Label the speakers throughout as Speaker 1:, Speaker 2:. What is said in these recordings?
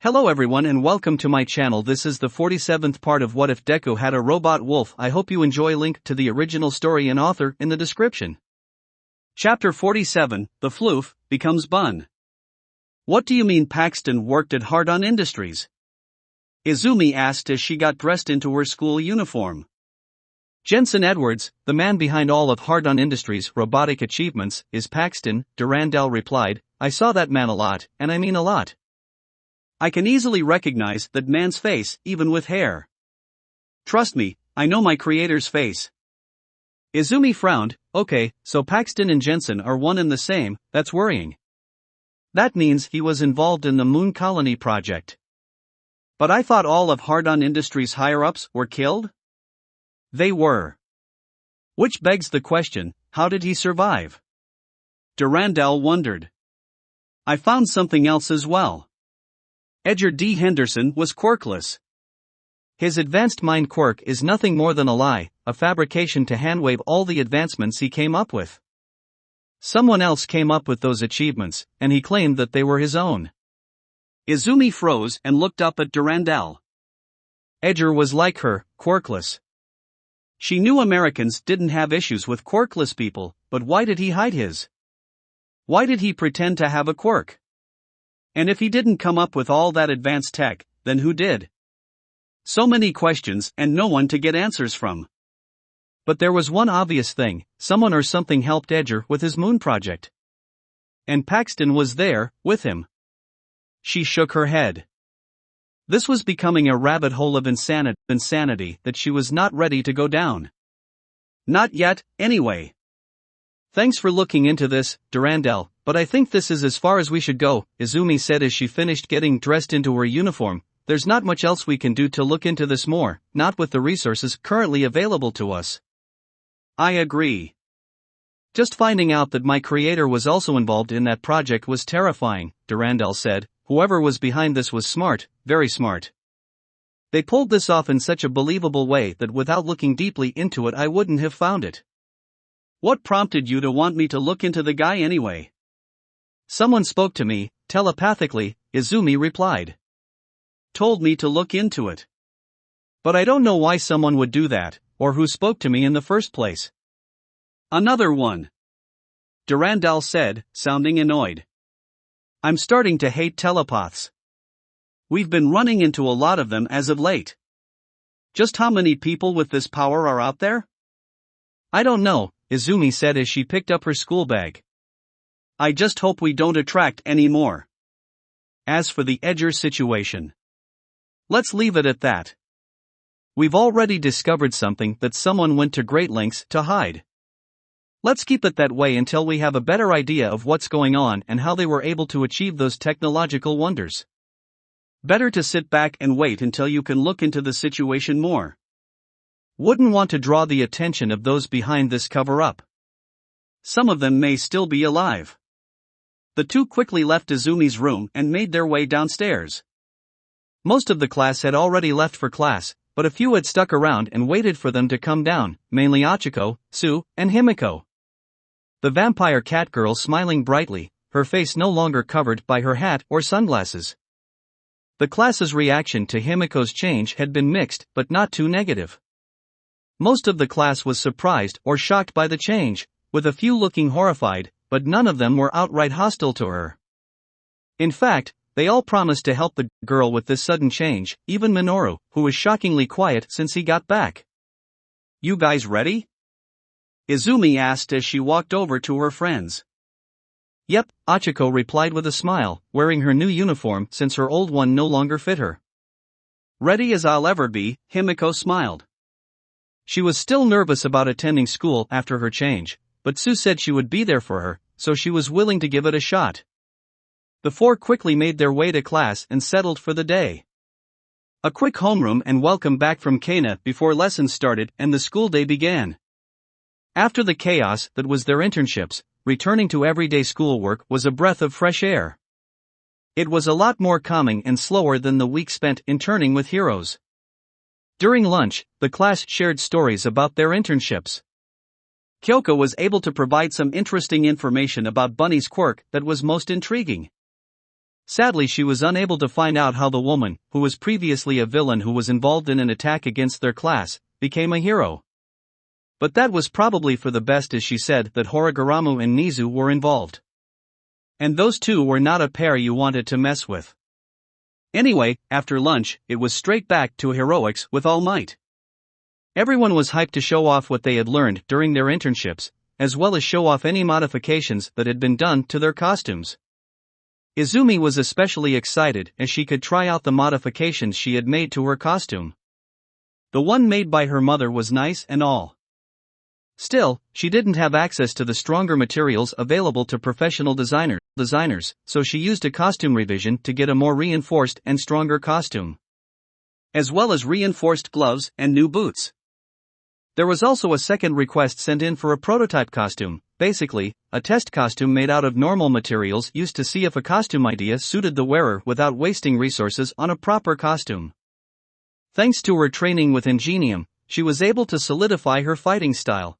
Speaker 1: Hello everyone and welcome to my channel. This is the 47th part of What If Deku Had a Robot Wolf. I hope you enjoy. Link to the original story and author in the description. Chapter 47, The Floof, Becomes Bun. What do you mean Paxton worked at Hard-On Industries? Izumi asked as she got dressed into her school uniform. Jensen Edwards, the man behind all of Hard-On Industries' robotic achievements, is Paxton, Durandal replied. I saw that man a lot, and I mean a lot. I can easily recognize that man's face, even with hair. Trust me, I know my creator's face. Izumi frowned. Okay, so Paxton and Jensen are one and the same. That's worrying. That means he was involved in the Moon Colony project. But I thought all of Hard-On Industries' higher-ups were killed? They were. Which begs the question, how did he survive? Durandal wondered. I found something else as well. Edgar D. Henderson was quirkless. His advanced mind quirk is nothing more than a lie, a fabrication to handwave all the advancements he came up with. Someone else came up with those achievements, and he claimed that they were his own. Izumi froze and looked up at Durandal. Edgar was like her, quirkless. She knew Americans didn't have issues with quirkless people, but why did he hide his? Why did he pretend to have a quirk? And if he didn't come up with all that advanced tech, then who did? So many questions and no one to get answers from. But there was one obvious thing, someone or something helped Edgar with his moon project. And Paxton was there, with him. She shook her head. This was becoming a rabbit hole of insanity that she was not ready to go down. Not yet, anyway. Thanks for looking into this, Durandal, but I think this is as far as we should go, Izumi said as she finished getting dressed into her uniform. There's not much else we can do to look into this more, not with the resources currently available to us. I agree. Just finding out that my creator was also involved in that project was terrifying, Durandal said. Whoever was behind this was smart, very smart. They pulled this off in such a believable way that without looking deeply into it I wouldn't have found it. What prompted you to want me to look into the guy anyway? Someone spoke to me, telepathically, Izumi replied. Told me to look into it. But I don't know why someone would do that, or who spoke to me in the first place. Another one. Durandal said, sounding annoyed. I'm starting to hate telepaths. We've been running into a lot of them as of late. Just how many people with this power are out there? I don't know, Izumi said as she picked up her school bag. I just hope we don't attract any more. As for the Edgar situation, let's leave it at that. We've already discovered something that someone went to great lengths to hide. Let's keep it that way until we have a better idea of what's going on and how they were able to achieve those technological wonders. Better to sit back and wait until you can look into the situation more. Wouldn't want to draw the attention of those behind this cover-up. Some of them may still be alive. The two quickly left Izumi's room and made their way downstairs. Most of the class had already left for class, but a few had stuck around and waited for them to come down, mainly Achiko, Sue, and Himiko. The vampire cat girl smiling brightly, her face no longer covered by her hat or sunglasses. The class's reaction to Himiko's change had been mixed but not too negative. Most of the class was surprised or shocked by the change, with a few looking horrified, but none of them were outright hostile to her. In fact, they all promised to help the girl with this sudden change, even Minoru, who was shockingly quiet since he got back. You guys ready? Izumi asked as she walked over to her friends. Yep, Achiko replied with a smile, wearing her new uniform since her old one no longer fit her. Ready as I'll ever be, Himiko smiled. She was still nervous about attending school after her change, but Sue said she would be there for her, so she was willing to give it a shot. The four quickly made their way to class and settled for the day. A quick homeroom and welcome back from Kana before lessons started and the school day began. After the chaos that was their internships, returning to everyday schoolwork was a breath of fresh air. It was a lot more calming and slower than the week spent interning with heroes. During lunch, the class shared stories about their internships. Kyoko was able to provide some interesting information about Bunny's quirk that was most intriguing. Sadly, she was unable to find out how the woman, who was previously a villain who was involved in an attack against their class, became a hero. But that was probably for the best, as she said that Horigaramu and Nizu were involved. And those two were not a pair you wanted to mess with. Anyway, after lunch, it was straight back to heroics with all might. Everyone was hyped to show off what they had learned during their internships, as well as show off any modifications that had been done to their costumes. Izumi was especially excited as she could try out the modifications she had made to her costume. The one made by her mother was nice and all. Still, she didn't have access to the stronger materials available to professional designers, so she used a costume revision to get a more reinforced and stronger costume, as well as reinforced gloves and new boots. There was also a second request sent in for a prototype costume, basically, a test costume made out of normal materials used to see if a costume idea suited the wearer without wasting resources on a proper costume. Thanks to her training with Ingenium, she was able to solidify her fighting style.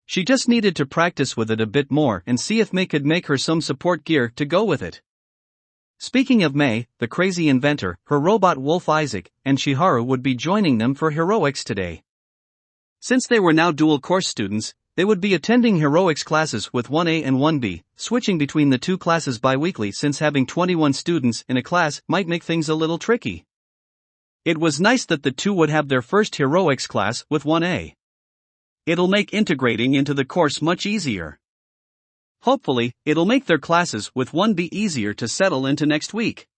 Speaker 1: She just needed to practice with it a bit more and see if Mei could make her some support gear to go with it. Speaking of Mei, the crazy inventor, her robot wolf Isaac, and Shiharu would be joining them for heroics today. Since they were now dual course students, they would be attending heroics classes with 1A and 1B, switching between the two classes bi-weekly since having 21 students in a class might make things a little tricky. It was nice that the two would have their first heroics class with 1A. It'll make integrating into the course much easier. Hopefully, it'll make their classes with 1B easier to settle into next week.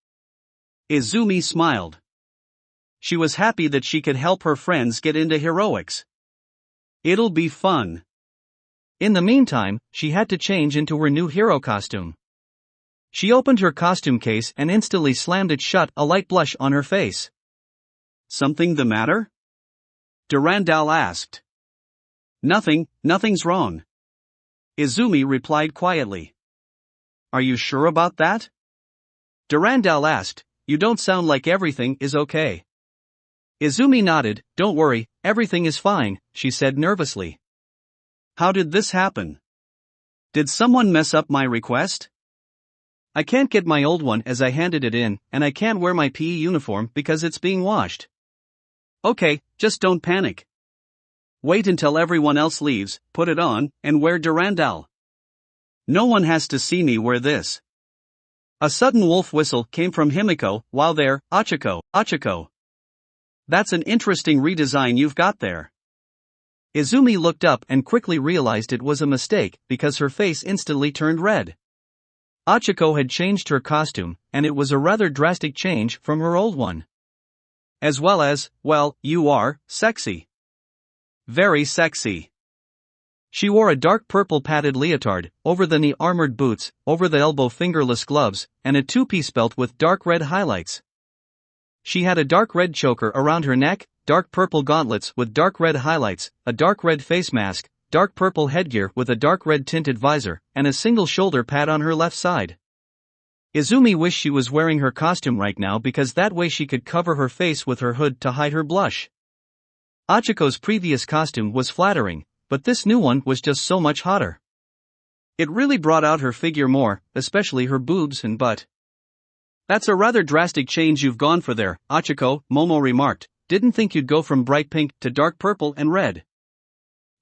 Speaker 1: Izumi smiled. She was happy that she could help her friends get into heroics. It'll be fun. In the meantime, she had to change into her new hero costume. She opened her costume case and instantly slammed it shut, a light blush on her face. Something the matter? Durandal asked. Nothing's wrong. Izumi replied quietly. Are you sure about that? Durandal asked. You don't sound like everything is okay. Izumi nodded. Don't worry, everything is fine, she said nervously. How did this happen? Did someone mess up my request? I can't get my old one as I handed it in, and I can't wear my PE uniform because it's being washed. Okay, just don't panic. Wait until everyone else leaves, put it on, and wear Durandal. No one has to see me wear this. A sudden wolf whistle came from Himiko, while there, Achiko. That's an interesting redesign you've got there. Izumi looked up and quickly realized it was a mistake because her face instantly turned red. Achiko had changed her costume, and it was a rather drastic change from her old one. As well as, well, you are sexy. Very sexy. She wore a dark purple padded leotard, over-the-knee armored boots, over-the-elbow fingerless gloves, and a two-piece belt with dark red highlights. She had a dark red choker around her neck, dark purple gauntlets with dark red highlights, a dark red face mask, dark purple headgear with a dark red tinted visor, and a single shoulder pad on her left side. Izumi wished she was wearing her costume right now because that way she could cover her face with her hood to hide her blush. Achiko's previous costume was flattering, but this new one was just so much hotter. It really brought out her figure more, especially her boobs and butt. That's a rather drastic change you've gone for there, Achiko, Momo remarked. Didn't think you'd go from bright pink to dark purple and red.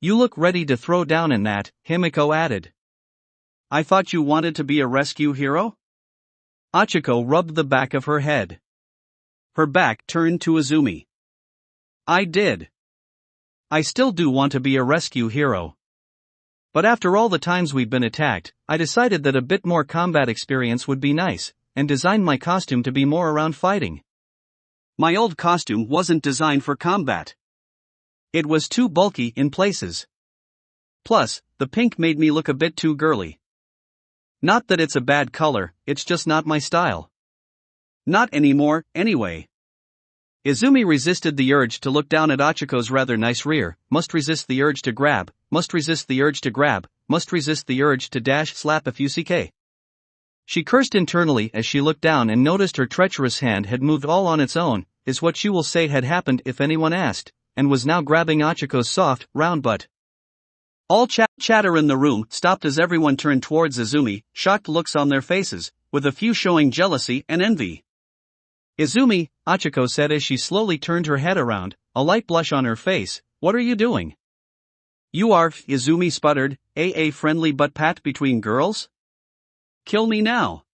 Speaker 1: You look ready to throw down in that, Himiko added. I thought you wanted to be a rescue hero? Achiko rubbed the back of her head. Her back turned to Izumi. I did. I still do want to be a rescue hero. But after all the times we've been attacked, I decided that a bit more combat experience would be nice, and designed my costume to be more around fighting. My old costume wasn't designed for combat. It was too bulky in places. Plus, the pink made me look a bit too girly. Not that it's a bad color, it's just not my style. Not anymore, anyway. Izumi resisted the urge to look down at Achiko's rather nice rear, must resist the urge to grab, must resist the urge to grab, must resist the urge to dash slap a fuck. She cursed internally as she looked down and noticed her treacherous hand had moved all on its own, is what she will say had happened if anyone asked, and was now grabbing Achiko's soft, round butt. All chatter in the room stopped as everyone turned towards Izumi, shocked looks on their faces, with a few showing jealousy and envy. Izumi, Achiko said as she slowly turned her head around, a light blush on her face. What are you doing? You are, Izumi sputtered, a friendly butt pat between girls? Kill me now.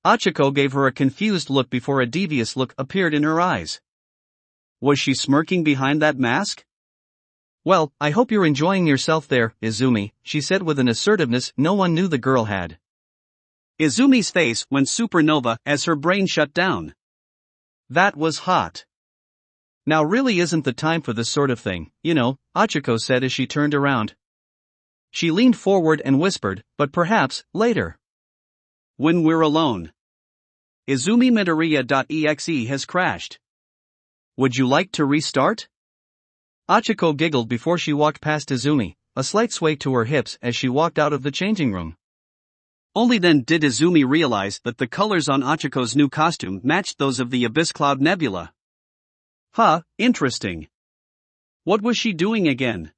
Speaker 1: Achiko gave her a confused look before a devious look appeared in her eyes. Was she smirking behind that mask? Well, I hope you're enjoying yourself there, Izumi, she said with an assertiveness no one knew the girl had. Izumi's face went supernova as her brain shut down. That was hot. Now really isn't the time for this sort of thing, you know, Achiko said as she turned around. She leaned forward and whispered, but perhaps, later. When we're alone. Izumi Midoriya.exe has crashed. Would you like to restart? Achiko giggled before she walked past Izumi, a slight sway to her hips as she walked out of the changing room. Only then did Izumi realize that the colors on Achiko's new costume matched those of the Abyss Cloud Nebula. Huh, interesting. What was she doing again?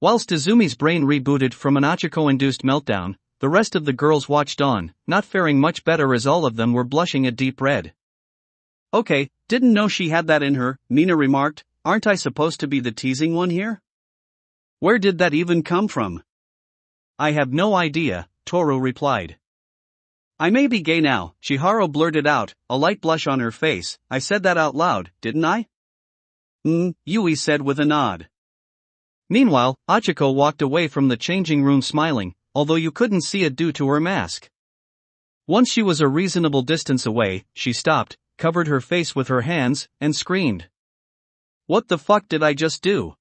Speaker 1: Whilst Izumi's brain rebooted from an Achiko-induced meltdown, the rest of the girls watched on, not faring much better as all of them were blushing a deep red. Okay, didn't know she had that in her, Mina remarked. Aren't I supposed to be the teasing one here? Where did that even come from? I have no idea, Toru replied. I may be gay now, Chihiro blurted out, a light blush on her face. I said that out loud, didn't I? Yui said with a nod. Meanwhile, Achiko walked away from the changing room smiling, although you couldn't see it due to her mask. Once she was a reasonable distance away, she stopped, covered her face with her hands, and screamed. What the fuck did I just do?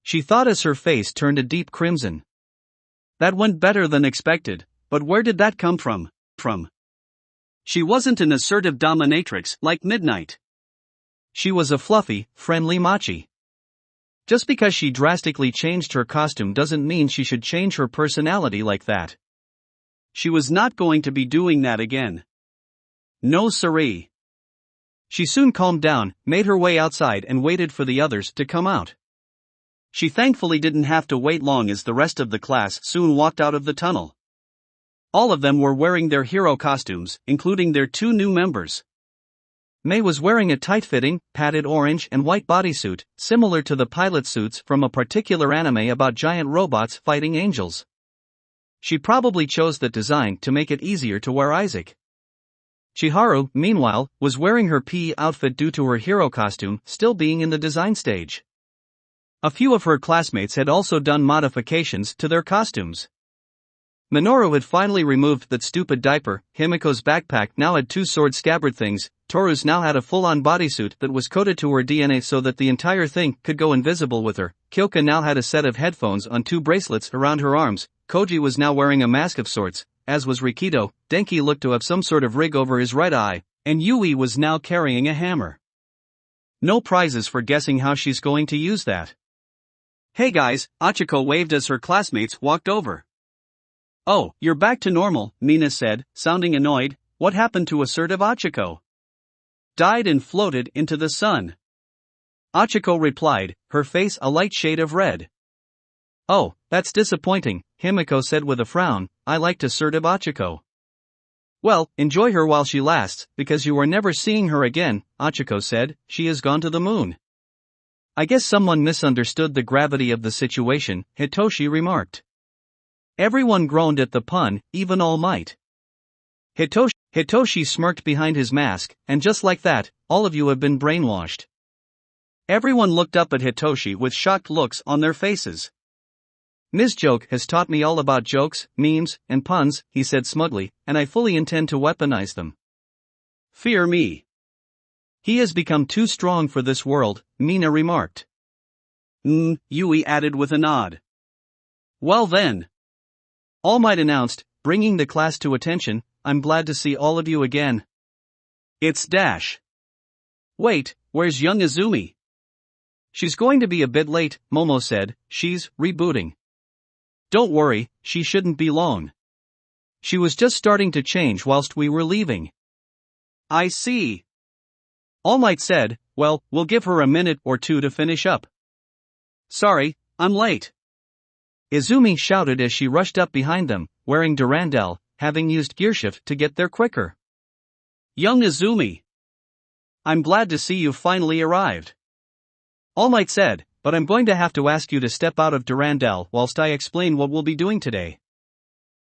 Speaker 1: She thought as her face turned a deep crimson. That went better than expected, but where did that come from? She wasn't an assertive dominatrix like Midnight. She was a fluffy, friendly machi. Just because she drastically changed her costume doesn't mean she should change her personality like that. She was not going to be doing that again. No siree. She soon calmed down, made her way outside and waited for the others to come out. She thankfully didn't have to wait long as the rest of the class soon walked out of the tunnel. All of them were wearing their hero costumes, including their two new members. Mei was wearing a tight-fitting, padded orange and white bodysuit, similar to the pilot suits from a particular anime about giant robots fighting angels. She probably chose that design to make it easier to wear Isaac. Chihiro, meanwhile, was wearing her PE outfit due to her hero costume still being in the design stage. A few of her classmates had also done modifications to their costumes. Minoru had finally removed that stupid diaper, Himiko's backpack now had two sword scabbard things, Toru's now had a full-on bodysuit that was coded to her DNA so that the entire thing could go invisible with her, Kyoka now had a set of headphones on two bracelets around her arms, Koji was now wearing a mask of sorts, as was Rikido, Denki looked to have some sort of rig over his right eye, and Yui was now carrying a hammer. No prizes for guessing how she's going to use that. Hey guys, Achiko waved as her classmates walked over. Oh, you're back to normal, Mina said, sounding annoyed. What happened to assertive Achiko? Died and floated into the sun. Achiko replied, her face a light shade of red. Oh, that's disappointing, Himiko said with a frown. I liked assertive Achiko. Well, enjoy her while she lasts, because you are never seeing her again, Achiko said. She has gone to the moon. I guess someone misunderstood the gravity of the situation, Hitoshi remarked. Everyone groaned at the pun, even All Might. Hitoshi smirked behind his mask, and just like that, all of you have been brainwashed. Everyone looked up at Hitoshi with shocked looks on their faces. Ms. Joke has taught me all about jokes, memes, and puns, he said smugly, and I fully intend to weaponize them. Fear me. He has become too strong for this world, Mina remarked. Yui added with a nod. Well then. All Might announced, bringing the class to attention, I'm glad to see all of you again. It's Dash. Wait, where's young Izumi? She's going to be a bit late, Momo said, she's rebooting. Don't worry, she shouldn't be long. She was just starting to change whilst we were leaving. I see. All Might said, well, we'll give her a minute or two to finish up. Sorry, I'm late. Izumi shouted as she rushed up behind them, wearing Durandal, having used gearshift to get there quicker. Young Izumi. I'm glad to see you've finally arrived. All Might said, but I'm going to have to ask you to step out of Durandal whilst I explain what we'll be doing today.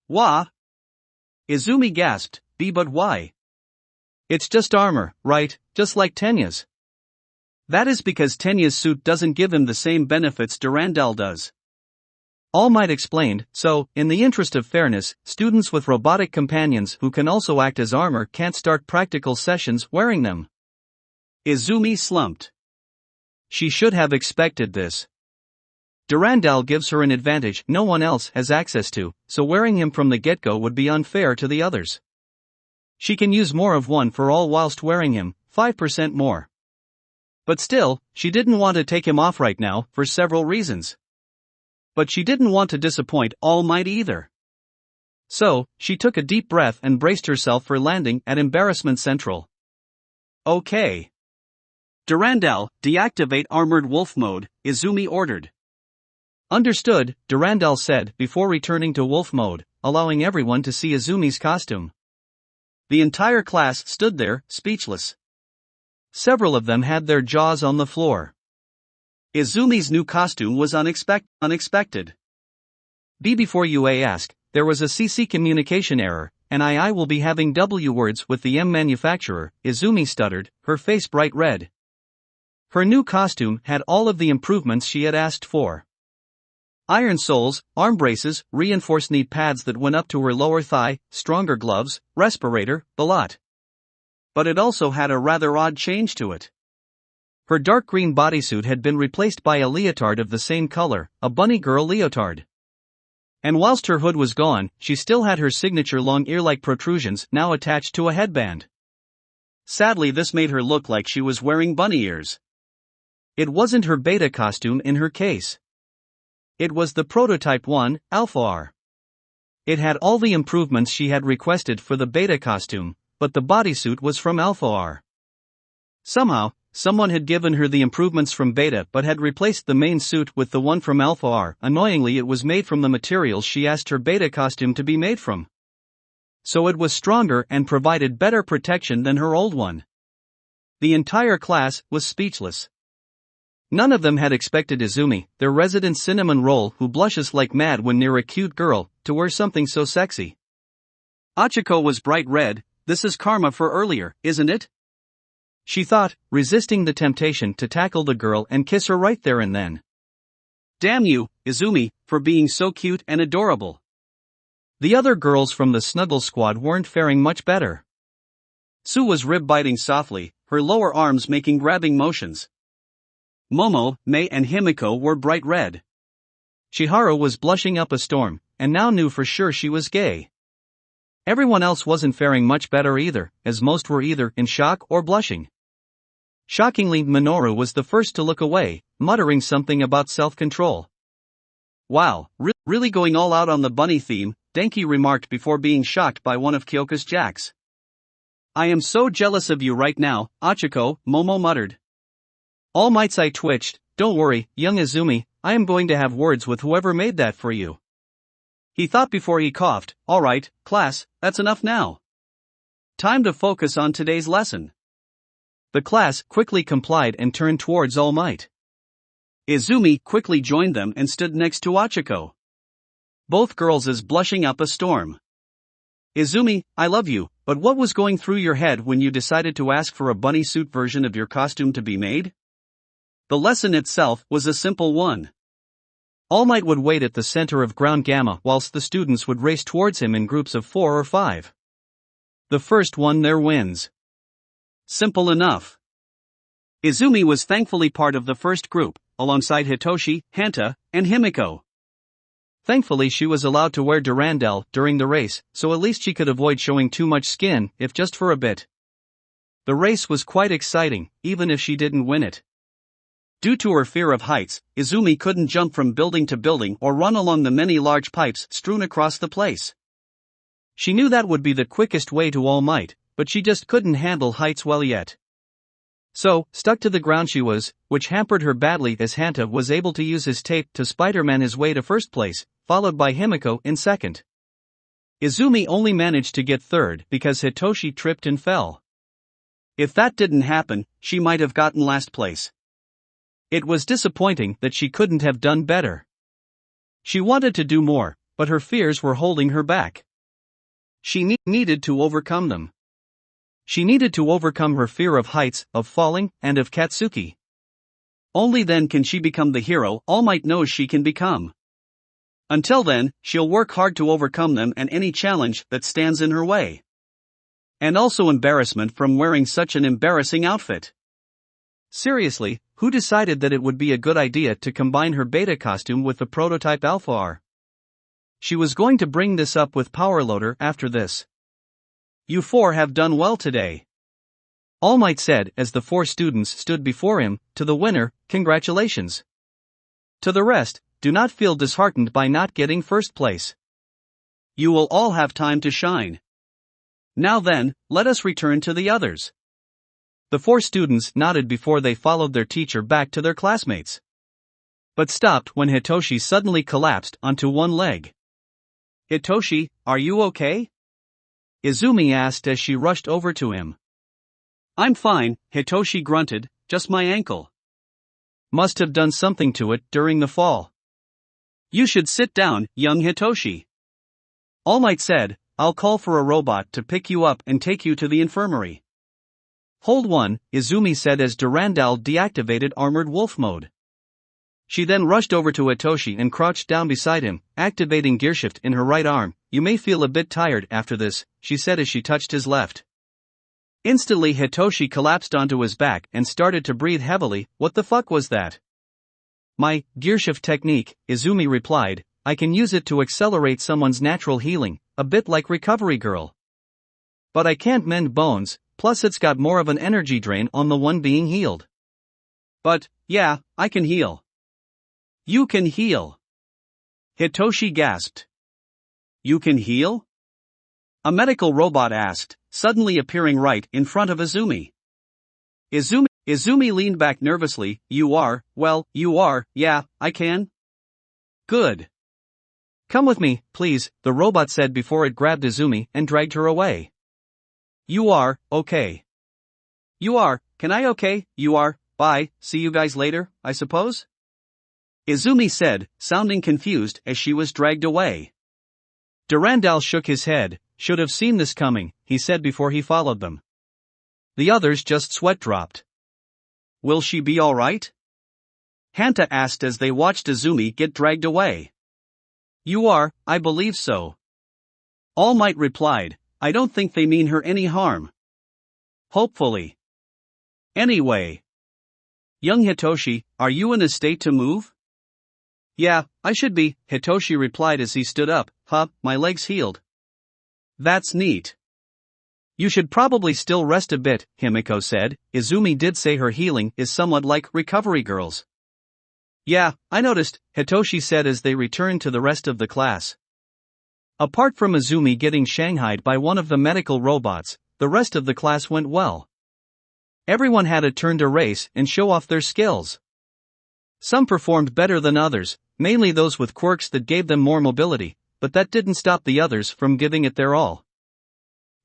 Speaker 1: Wha? Izumi gasped, but why? It's just armor, right, just like Tenya's. That is because Tenya's suit doesn't give him the same benefits Durandal does. All Might explained, so, in the interest of fairness, students with robotic companions who can also act as armor can't start practical sessions wearing them. Izumi slumped. She should have expected this. Durandal gives her an advantage no one else has access to, so wearing him from the get-go would be unfair to the others. She can use more of one for all whilst wearing him, 5% more. But still, she didn't want to take him off right now, for several reasons. But she didn't want to disappoint All Might either. So, she took a deep breath and braced herself for landing at Embarrassment Central. Okay. Durandal, deactivate Armored Wolf Mode, Izumi ordered. Understood, Durandal said before returning to Wolf Mode, allowing everyone to see Izumi's costume. The entire class stood there, speechless. Several of them had their jaws on the floor. Izumi's new costume was unexpected. Before you ask, there was a CC communication error, and I will be having W words with the M manufacturer, Izumi stuttered, her face bright red. Her new costume had all of the improvements she had asked for. Iron soles, arm braces, reinforced knee pads that went up to her lower thigh, stronger gloves, respirator, bullied. But it also had a rather odd change to it. Her dark green bodysuit had been replaced by a leotard of the same color, a bunny girl leotard. And whilst her hood was gone, she still had her signature long ear-like protrusions now attached to a headband. Sadly, this made her look like she was wearing bunny ears. It wasn't her beta costume in her case. It was the prototype one, Alpha R. It had all the improvements she had requested for the beta costume, but the bodysuit was from Alpha R. Somehow, someone had given her the improvements from beta but had replaced the main suit with the one from Alpha R. Annoyingly, it was made from the materials she asked her beta costume to be made from. So it was stronger and provided better protection than her old one. The entire class was speechless. None of them had expected Izumi, their resident cinnamon roll who blushes like mad when near a cute girl, to wear something so sexy. Achiko was bright red. This is karma for earlier, isn't it? She thought, resisting the temptation to tackle the girl and kiss her right there and then. Damn you, Izumi, for being so cute and adorable. The other girls from the Snuggle Squad weren't faring much better. Sue was rib-biting softly, her lower arms making grabbing motions. Momo, Mei and Himiko were bright red. Chiharu was blushing up a storm, and now knew for sure she was gay. Everyone else wasn't faring much better either, as most were either in shock or blushing. Shockingly, Minoru was the first to look away, muttering something about self-control. Wow, really going all out on the bunny theme, Denki remarked before being shocked by one of Kyoka's jacks. I am so jealous of you right now, Achiko, Momo muttered. All Might's eye twitched. Don't worry, young Izumi, I am going to have words with whoever made that for you. He thought before he coughed. Alright, class, that's enough now. Time to focus on today's lesson. The class quickly complied and turned towards All Might. Izumi quickly joined them and stood next to Achiko. Both girls is blushing up a storm. Izumi, I love you, but what was going through your head when you decided to ask for a bunny suit version of your costume to be made? The lesson itself was a simple one. All Might would wait at the center of Ground Gamma whilst the students would race towards him in groups of 4 or 5. The first one there wins. Simple enough. Izumi was thankfully part of the first group, alongside Hitoshi, Hanta, and Himiko. Thankfully she was allowed to wear Durandal during the race, so at least she could avoid showing too much skin, if just for a bit. The race was quite exciting, even if she didn't win it. Due to her fear of heights, Izumi couldn't jump from building to building or run along the many large pipes strewn across the place. She knew that would be the quickest way to All Might, but she just couldn't handle heights well yet. So, stuck to the ground she was, which hampered her badly as Hanta was able to use his tape to Spider-Man his way to first place, followed by Himiko in second. Izumi only managed to get third because Hitoshi tripped and fell. If that didn't happen, she might have gotten last place. It was disappointing that she couldn't have done better. She wanted to do more, but her fears were holding her back. She needed to overcome them. She needed to overcome her fear of heights, of falling, and of Katsuki. Only then can she become the hero All Might knows she can become. Until then, she'll work hard to overcome them and any challenge that stands in her way. And also embarrassment from wearing such an embarrassing outfit. Seriously, who decided that it would be a good idea to combine her beta costume with the prototype Alpha R? She was going to bring this up with Powerloader after this. You four have done well today, All Might said as the four students stood before him. To the winner, congratulations. To the rest, do not feel disheartened by not getting first place. You will all have time to shine. Now then, let us return to the others. The four students nodded before they followed their teacher back to their classmates. But stopped when Hitoshi suddenly collapsed onto one leg. Hitoshi, are you okay? Izumi asked as she rushed over to him. I'm fine, Hitoshi grunted, just my ankle. Must have done something to it during the fall. You should sit down, young Hitoshi. All Might said, I'll call for a robot to pick you up and take you to the infirmary. Hold one, Izumi said as Durandal deactivated armored wolf mode. She then rushed over to Hitoshi and crouched down beside him, activating gearshift in her right arm. You may feel a bit tired after this, she said as she touched his left. Instantly Hitoshi collapsed onto his back and started to breathe heavily. What the fuck was that? My gearshift technique, Izumi replied. I can use it to accelerate someone's natural healing, a bit like Recovery Girl. But I can't mend bones, plus it's got more of an energy drain on the one being healed. But, yeah, I can heal. You can heal. Hitoshi gasped. You can heal? A medical robot asked, suddenly appearing right in front of Izumi. Izumi leaned back nervously. You are, yeah, I can. Good. Come with me, please, the robot said before it grabbed Izumi and dragged her away. You are, okay. You are, can I okay, you are, bye, see you guys later, I suppose? Izumi said, sounding confused as she was dragged away. Durandal shook his head. Should have seen this coming, he said before he followed them. The others just sweat dropped. Will she be alright? Hanta asked as they watched Izumi get dragged away. You are, I believe so. All Might replied, I don't think they mean her any harm. Hopefully. Anyway. Young Hitoshi, are you in a state to move? Yeah, I should be, Hitoshi replied as he stood up. My leg's healed. That's neat. You should probably still rest a bit, Himiko said. Izumi did say her healing is somewhat like Recovery Girl's. Yeah, I noticed, Hitoshi said as they returned to the rest of the class. Apart from Izumi getting shanghaied by one of the medical robots, the rest of the class went well. Everyone had a turn to race and show off their skills. Some performed better than others, mainly those with quirks that gave them more mobility, but that didn't stop the others from giving it their all.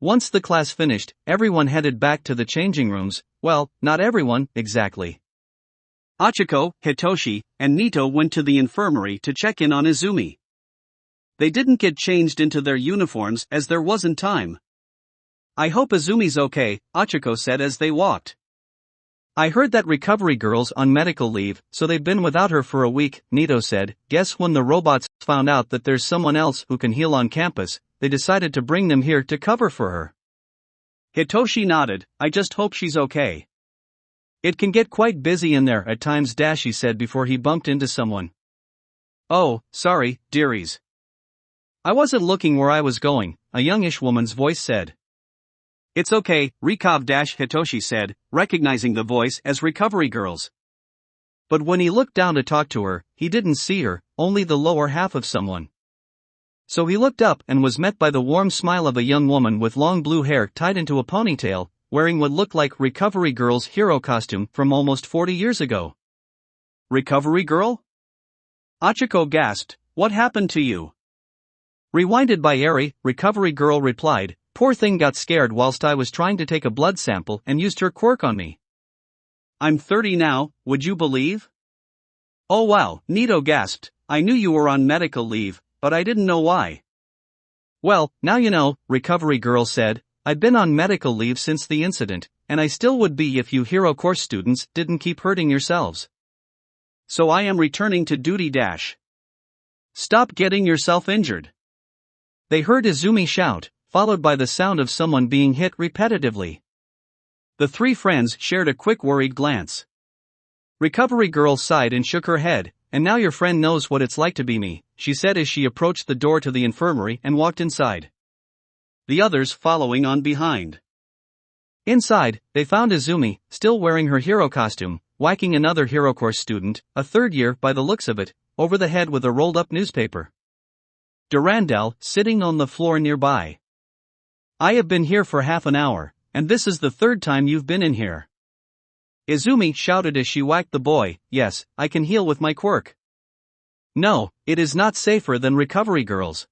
Speaker 1: Once the class finished, everyone headed back to the changing rooms. Well, not everyone, exactly. Achiko, Hitoshi, and Nito went to the infirmary to check in on Izumi. They didn't get changed into their uniforms as there wasn't time. I hope Izumi's okay, Achiko said as they walked. I heard that Recovery Girl's on medical leave, so they've been without her for a week, Nito said. Guess when the robots found out that there's someone else who can heal on campus, they decided to bring them here to cover for her. Hitoshi nodded. I just hope she's okay. It can get quite busy in there at times, he said before he bumped into someone. Oh, sorry, dearies. I wasn't looking where I was going, a youngish woman's voice said. It's okay, Hitoshi said, recognizing the voice as Recovery Girl's. But when he looked down to talk to her, he didn't see her, only the lower half of someone. So he looked up and was met by the warm smile of a young woman with long blue hair tied into a ponytail, wearing what looked like Recovery Girl's hero costume from almost 40 years ago. Recovery Girl? Achiko gasped, what happened to you? Rewinded by Eri, Recovery Girl replied, "Poor thing got scared whilst I was trying to take a blood sample and used her quirk on me. I'm 30 now, would you believe?" "Oh wow," Nito gasped, "I knew you were on medical leave, but I didn't know why." "Well, now you know," Recovery Girl said. "I'd been on medical leave since the incident, and I still would be if you hero course students didn't keep hurting yourselves. So I am returning to duty dash. Stop getting yourself injured." They heard Izumi shout, followed by the sound of someone being hit repetitively. The three friends shared a quick worried glance. Recovery Girl sighed and shook her head. "And now your friend knows what it's like to be me," she said as she approached the door to the infirmary and walked inside. The others following on behind. Inside, they found Izumi, still wearing her hero costume, whacking another hero course student, a third year by the looks of it, over the head with a rolled-up newspaper. Durandal, sitting on the floor nearby. "I have been here for half an hour, and this is the third time you've been in here." Izumi shouted as she whacked the boy. "Yes, I can heal with my quirk." "No, it is not safer than Recovery Girl's.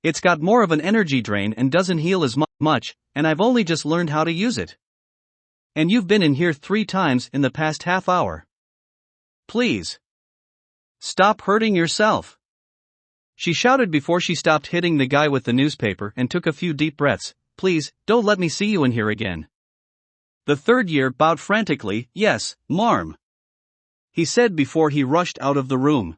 Speaker 1: It's got more of an energy drain and doesn't heal as much, and I've only just learned how to use it. And you've been in here 3 times in the past half hour. Please. Stop hurting yourself." She shouted before she stopped hitting the guy with the newspaper and took a few deep breaths. "Please, don't let me see you in here again." The third year bowed frantically. "Yes, marm," he said before he rushed out of the room.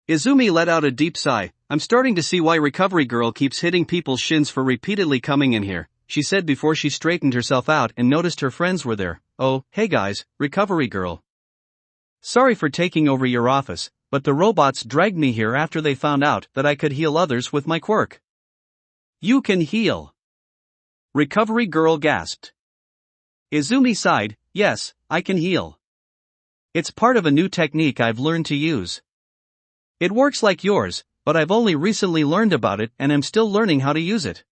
Speaker 1: Izumi let out a deep sigh. "I'm starting to see why Recovery Girl keeps hitting people's shins for repeatedly coming in here," she said before she straightened herself out and noticed her friends were there. "Oh, hey guys, Recovery Girl. Sorry for taking over your office, but the robots dragged me here after they found out that I could heal others with my quirk." "You can heal?" Recovery Girl gasped. Izumi sighed. "Yes, I can heal. It's part of a new technique I've learned to use. It works like yours, but I've only recently learned about it and am still learning how to use it.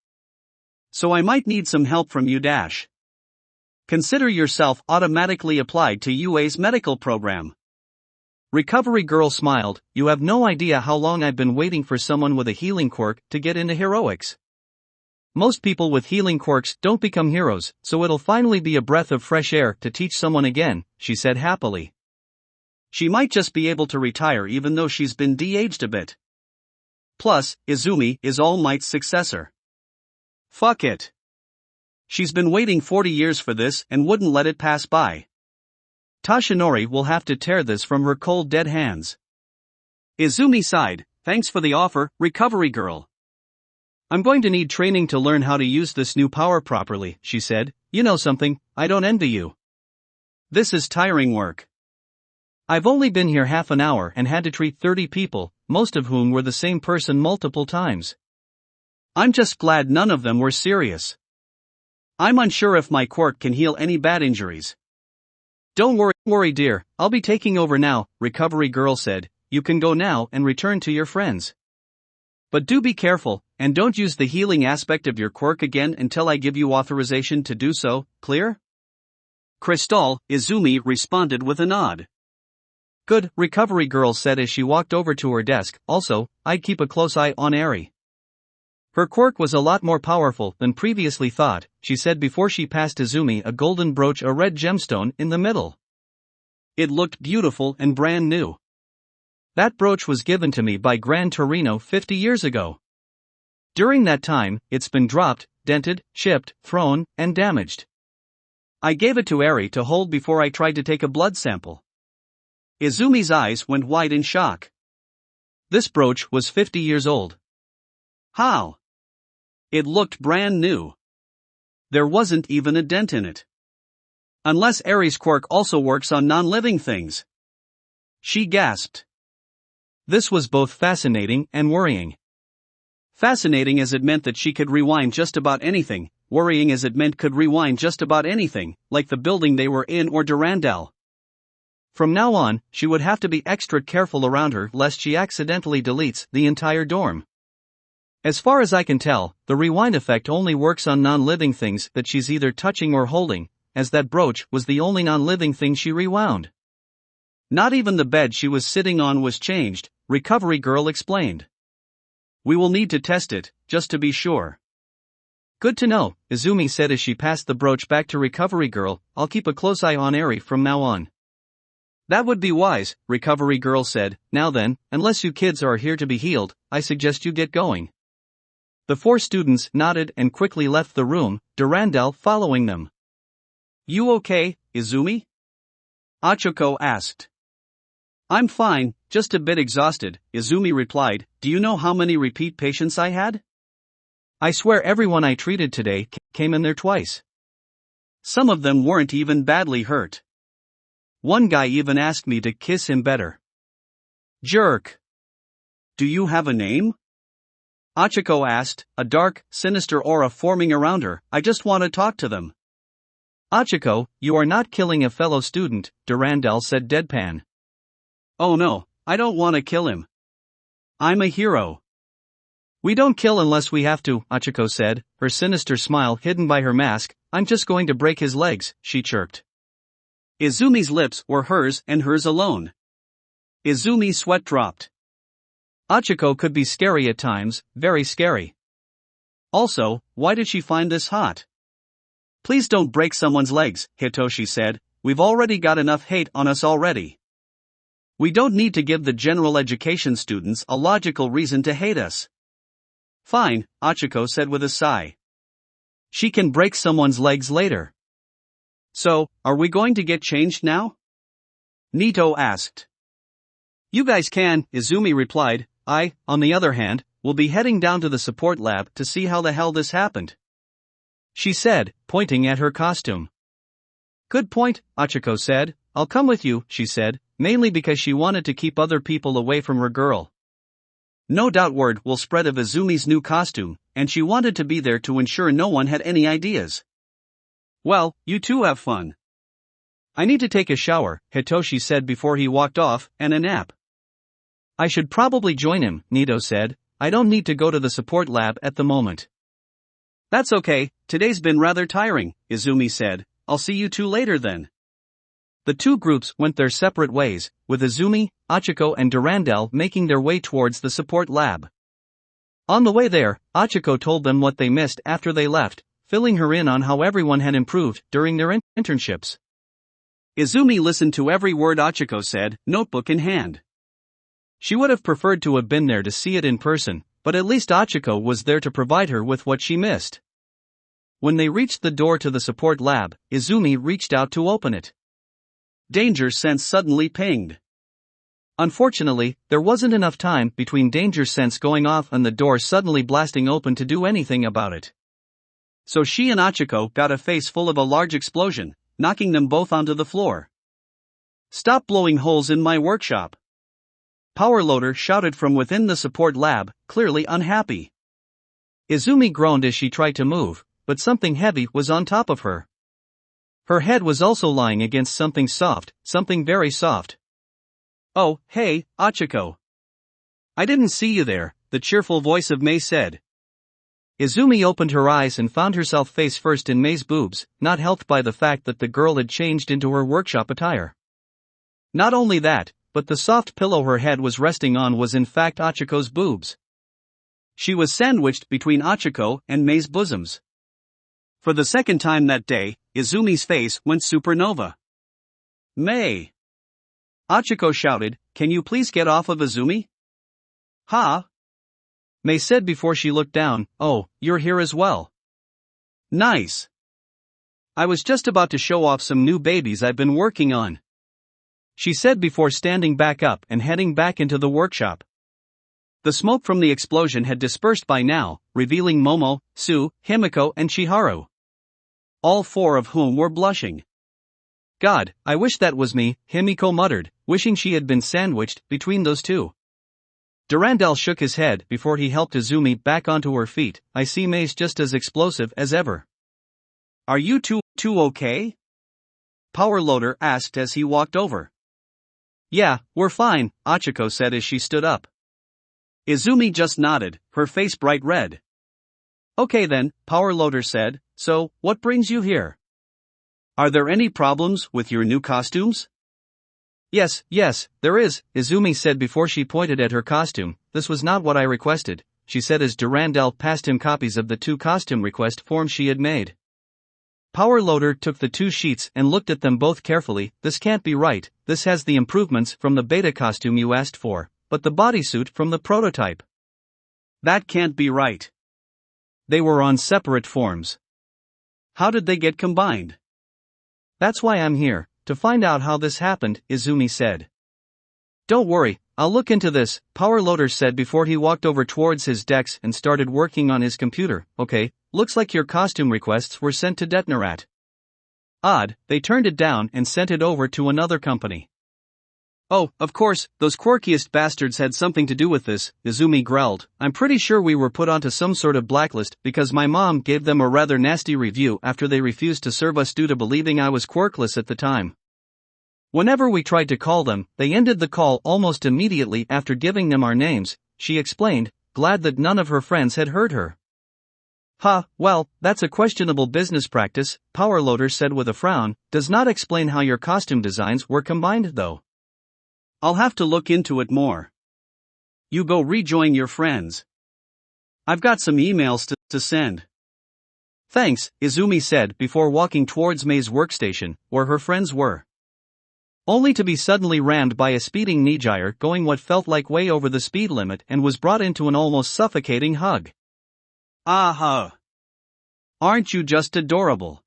Speaker 1: So I might need some help from you dash. Consider yourself automatically applied to UA's medical program." Recovery Girl smiled. "You have no idea how long I've been waiting for someone with a healing quirk to get into heroics. Most people with healing quirks don't become heroes, so it'll finally be a breath of fresh air to teach someone again," she said happily. She might just be able to retire even though she's been de-aged a bit. Plus, Izumi is All Might's successor. Fuck it. She's been waiting 40 years for this and wouldn't let it pass by. Tashinori will have to tear this from her cold dead hands. Izumi sighed. "Thanks for the offer, Recovery Girl. I'm going to need training to learn how to use this new power properly," she said. "You know something, I don't envy you. This is tiring work. I've only been here half an hour and had to treat 30 people, most of whom were the same person multiple times. I'm just glad none of them were serious. I'm unsure if my quirk can heal any bad injuries." Don't worry dear, I'll be taking over now," Recovery Girl said. "You can go now and return to your friends. But do be careful, and don't use the healing aspect of your quirk again until I give you authorization to do so, clear?" "Crystal," Izumi responded with a nod. "Good," Recovery Girl said as she walked over to her desk. "Also, I'd keep a close eye on Eri. Her quirk was a lot more powerful than previously thought," she said before she passed Izumi a golden brooch, a red gemstone in the middle. It looked beautiful and brand new. "That brooch was given to me by Gran Torino 50 years ago. During that time, it's been dropped, dented, chipped, thrown, and damaged. I gave it to Eri to hold before I tried to take a blood sample." Izumi's eyes went wide in shock. This brooch was 50 years old. How? It looked brand new. There wasn't even a dent in it. Unless Eri's quirk also works on non-living things. She gasped. This was both fascinating and worrying. Fascinating as it meant that she could rewind just about anything, worrying as it meant could rewind just about anything, like the building they were in or Durandal. From now on, she would have to be extra careful around her lest she accidentally deletes the entire dorm. As far as I can tell, the rewind effect only works on non-living things that she's either touching or holding, as that brooch was the only non-living thing she rewound. Not even the bed she was sitting on was changed, Recovery Girl explained. We will need to test it, just to be sure. Good to know, Izumi said as she passed the brooch back to Recovery Girl. I'll keep a close eye on Eri from now on. That would be wise, Recovery Girl said. Now then, unless you kids are here to be healed, I suggest you get going. The 4 students nodded and quickly left the room, Durandal following them. You okay, Izumi? Achiko asked. I'm fine, just a bit exhausted, Izumi replied. Do you know how many repeat patients I had? I swear everyone I treated today came in there twice. Some of them weren't even badly hurt. One guy even asked me to kiss him better. Jerk. Do you have a name? Achiko asked, a dark, sinister aura forming around her. I just want to talk to them. Achiko, you are not killing a fellow student, Durandal said deadpan. Oh no, I don't want to kill him. I'm a hero. We don't kill unless we have to, Achiko said, her sinister smile hidden by her mask. I'm just going to break his legs, she chirped. Izumi's lips were hers and hers alone. Izumi's sweat dropped. Achiko could be scary at times, very scary. Also, why did she find this hot? Please don't break someone's legs, Hitoshi said. We've already got enough hate on us already. We don't need to give the general education students a logical reason to hate us. Fine, Achiko said with a sigh. She can break someone's legs later. So, are we going to get changed now? Nito asked. You guys can, Izumi replied. I, on the other hand, will be heading down to the support lab to see how the hell this happened. She said, pointing at her costume. Good point, Achiko said. I'll come with you, she said, mainly because she wanted to keep other people away from her girl. No doubt word will spread of Izumi's new costume, and she wanted to be there to ensure no one had any ideas. Well, you two have fun. I need to take a shower, Hitoshi said before he walked off, and a nap. I should probably join him, Nito said. I don't need to go to the support lab at the moment. That's okay, today's been rather tiring, Izumi said. I'll see you two later then. The two groups went their separate ways, with Izumi, Achiko and Durandal making their way towards the support lab. On the way there, Achiko told them what they missed after they left, filling her in on how everyone had improved during their internships. Izumi listened to every word Achiko said, notebook in hand. She would have preferred to have been there to see it in person, but at least Achiko was there to provide her with what she missed. When they reached the door to the support lab, Izumi reached out to open it. Danger sense suddenly pinged. Unfortunately, there wasn't enough time between danger sense going off and the door suddenly blasting open to do anything about it. So she and Achiko got a face full of a large explosion, knocking them both onto the floor. Stop blowing holes in my workshop! Powerloader shouted from within the support lab, clearly unhappy. Izumi groaned as she tried to move, but something heavy was on top of her. Her head was also lying against something soft, something very soft. Oh, hey, Achiko. I didn't see you there, the cheerful voice of Mei said. Izumi opened her eyes and found herself face first in Mei's boobs, not helped by the fact that the girl had changed into her workshop attire. Not only that, but the soft pillow her head was resting on was in fact Achiko's boobs. She was sandwiched between Achiko and Mei's bosoms. For the second time that day, Izumi's face went supernova. Mei! Achiko shouted, can you please get off of Izumi? Ha! Mei said before she looked down, oh, you're here as well. Nice. I was just about to show off some new babies I've been working on. She said before standing back up and heading back into the workshop. The smoke from the explosion had dispersed by now, revealing Momo, Sue, Himiko and Chiharu. All four of whom were blushing. God, I wish that was me, Himiko muttered, wishing she had been sandwiched between those two. Durandal shook his head before he helped Izumi back onto her feet. I see Mei's just as explosive as ever. Are you two okay? Powerloader asked as he walked over. Yeah, we're fine, Achiko said as she stood up. Izumi just nodded, her face bright red. Okay then, Powerloader said, so, what brings you here? Are there any problems with your new costumes? Yes, there is, Izumi said before she pointed at her costume. This was not what I requested. she said as Durandal passed him copies of the 2 costume request forms she had made. Power Loader took the 2 sheets and looked at them both carefully. This can't be right, this has the improvements from the beta costume you asked for, but the bodysuit from the prototype. That can't be right. They were on separate forms. How did they get combined? That's why I'm here, to find out how this happened, Izumi said. Don't worry, I'll look into this, Power Loader said before he walked over towards his desk and started working on his computer. Okay, looks like your costume requests were sent to Detnerat. Odd, they turned it down and sent it over to another company. Oh, of course, those quirkiest bastards had something to do with this, Izumi growled. I'm pretty sure we were put onto some sort of blacklist because my mom gave them a rather nasty review after they refused to serve us due to believing I was quirkless at the time. Whenever we tried to call them, they ended the call almost immediately after giving them our names, she explained, glad that none of her friends had heard her. Well, that's a questionable business practice, Power Loader said with a frown. Does not explain how your costume designs were combined though. I'll have to look into it more. You go rejoin your friends. I've got some emails to send. Thanks, Izumi said before walking towards Mei's workstation, where her friends were. Only to be suddenly rammed by a speeding Nijire going what felt like way over the speed limit and was brought into an almost suffocating hug. Aha! Aren't you just adorable?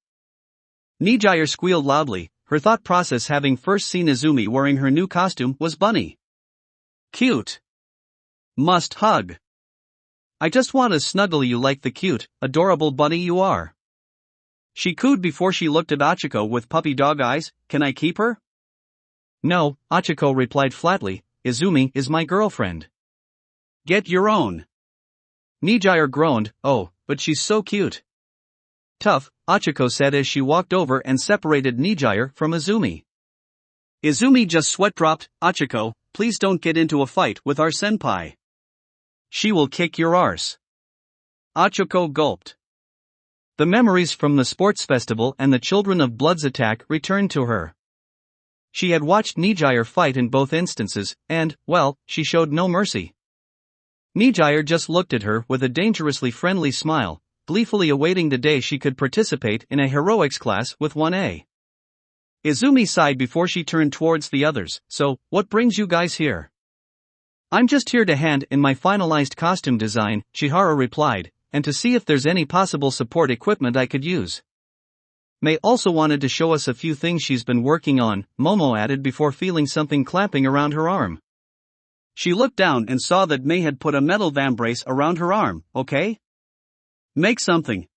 Speaker 1: Nijire squealed loudly, her thought process having first seen Izumi wearing her new costume was bunny. Cute. Must hug. I just want to snuggle you like the cute, adorable bunny you are. She cooed before she looked at Achiko with puppy dog eyes. Can I keep her? No, Achiko replied flatly, Izumi is my girlfriend. Get your own. Nijire groaned, oh, but she's so cute. Tough, Achiko said as she walked over and separated Nijire from Izumi. Izumi just sweat-dropped. Achiko, please don't get into a fight with our senpai. She will kick your arse. Achiko gulped. The memories from the sports festival and the Children of Blood's attack returned to her. She had watched Nijire fight in both instances, and, well, she showed no mercy. Nijire just looked at her with a dangerously friendly smile, gleefully awaiting the day she could participate in a heroics class with 1A. Izumi sighed before she turned towards the others. So, what brings you guys here? I'm just here to hand in my finalized costume design, Chihara replied, and to see if there's any possible support equipment I could use. Mei also wanted to show us a few things she's been working on, Momo added before feeling something clamping around her arm. She looked down and saw that Mei had put a metal vambrace around her arm. Okay? Make something.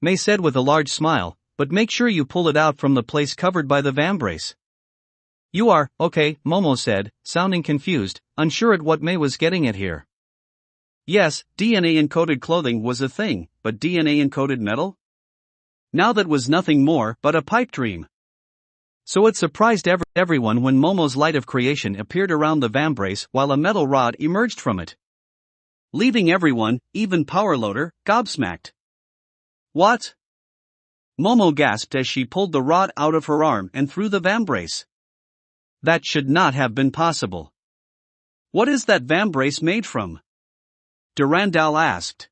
Speaker 1: Mei said with a large smile, but make sure you pull it out from the place covered by the vambrace. You are, okay, Momo said, sounding confused, unsure at what Mei was getting at here. Yes, DNA-encoded clothing was a thing, but DNA-encoded metal? Now that was nothing more but a pipe dream. So it surprised everyone when Momo's light of creation appeared around the vambrace while a metal rod emerged from it. Leaving everyone, even Power Loader, gobsmacked. What? Momo gasped as she pulled the rod out of her arm and through the vambrace. That should not have been possible. What is that vambrace made from? Durandal asked.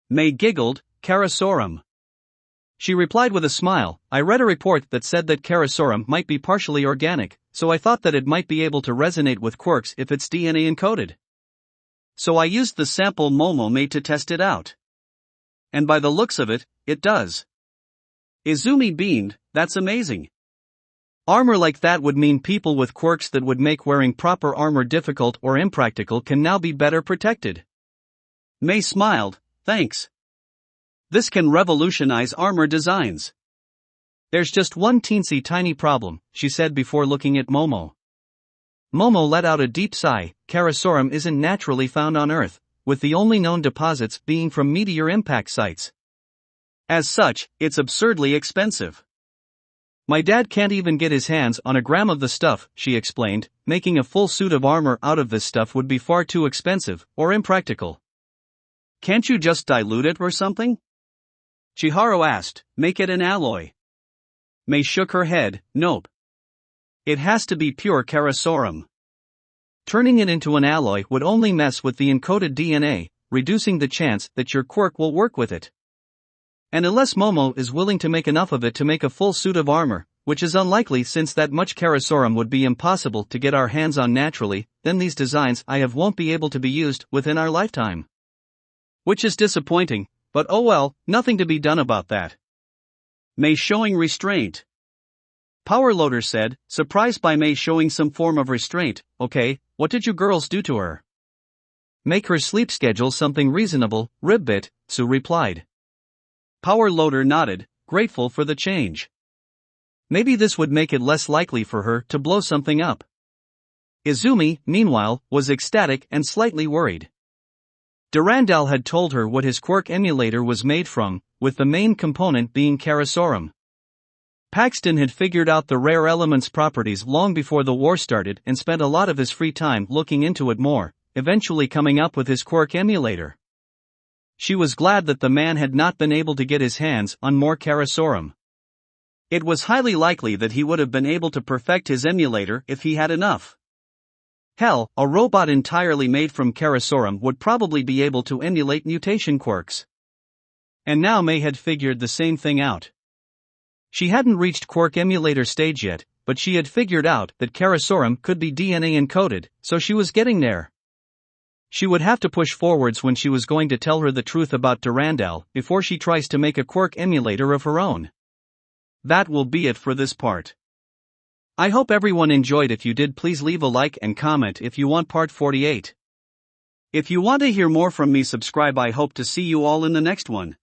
Speaker 1: Mei giggled, Karasorum. She replied with a smile, I read a report that said that Karasorum might be partially organic, so I thought that it might be able to resonate with quirks if it's DNA encoded. So I used the sample Momo made to test it out. And by the looks of it, it does. Izumi beamed, that's amazing. Armor like that would mean people with quirks that would make wearing proper armor difficult or impractical can now be better protected. Mei smiled, thanks. This can revolutionize armor designs. There's just one teensy tiny problem, she said before looking at Momo. Momo let out a deep sigh. Karasorum isn't naturally found on Earth, with the only known deposits being from meteor impact sites. As such, it's absurdly expensive. My dad can't even get his hands on a gram of the stuff, she explained. Making a full suit of armor out of this stuff would be far too expensive, or impractical. Can't you just dilute it or something? Chihiro asked, make it an alloy. Mei shook her head, nope. It has to be pure Karasorum. Turning it into an alloy would only mess with the encoded DNA, reducing the chance that your quirk will work with it. And unless Momo is willing to make enough of it to make a full suit of armor, which is unlikely since that much Karasorum would be impossible to get our hands on naturally, then these designs I have won't be able to be used within our lifetime. Which is disappointing, but oh well, nothing to be done about that. Mei showing restraint. Power Loader said, surprised by Mei showing some form of restraint. Okay, what did you girls do to her? Make her sleep schedule something reasonable, Ribbit, Sue replied. Power Loader nodded, grateful for the change. Maybe this would make it less likely for her to blow something up. Izumi, meanwhile, was ecstatic and slightly worried. Durandal had told her what his quirk emulator was made from, with the main component being Karasorum. Paxton had figured out the rare element's properties long before the war started and spent a lot of his free time looking into it more, eventually coming up with his quirk emulator. She was glad that the man had not been able to get his hands on more Karasorum. It was highly likely that he would have been able to perfect his emulator if he had enough. Hell, a robot entirely made from Karasorum would probably be able to emulate mutation quirks. And now Mei had figured the same thing out. She hadn't reached quirk emulator stage yet, but she had figured out that Karasorum could be DNA encoded, so she was getting there. She would have to push forwards when she was going to tell her the truth about Durandal before she tries to make a quirk emulator of her own. That will be it for this part. I hope everyone enjoyed. If you did, please leave a like and comment if you want part 48. If you want to hear more from me, subscribe. I hope to see you all in the next one.